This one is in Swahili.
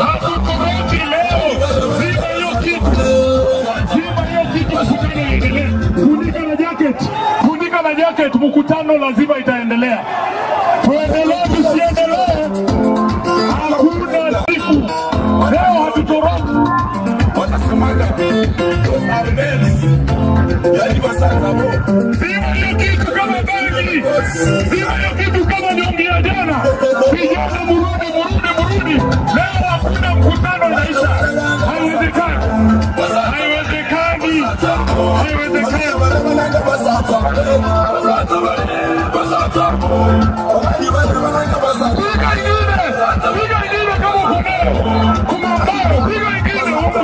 Hatukoroti leo. Zima hiyo kitu. Zima hiyo kitu, mkutano uendelee. Funika na jacket. Funika na jacket, mkutano lazima itaendelea. Tuendelee tusiendelee. Hakuna siku. Leo hatukoroti. Watasemanga zima hiyo kitu kama bagi. Zima hiyo kitu kama nyongea jana. Vijana murudi. Leo hakuna mkutano inaisha. Haiwezekani. Piga ingine kama uko nayo. Kumambaro, piga ingine huko.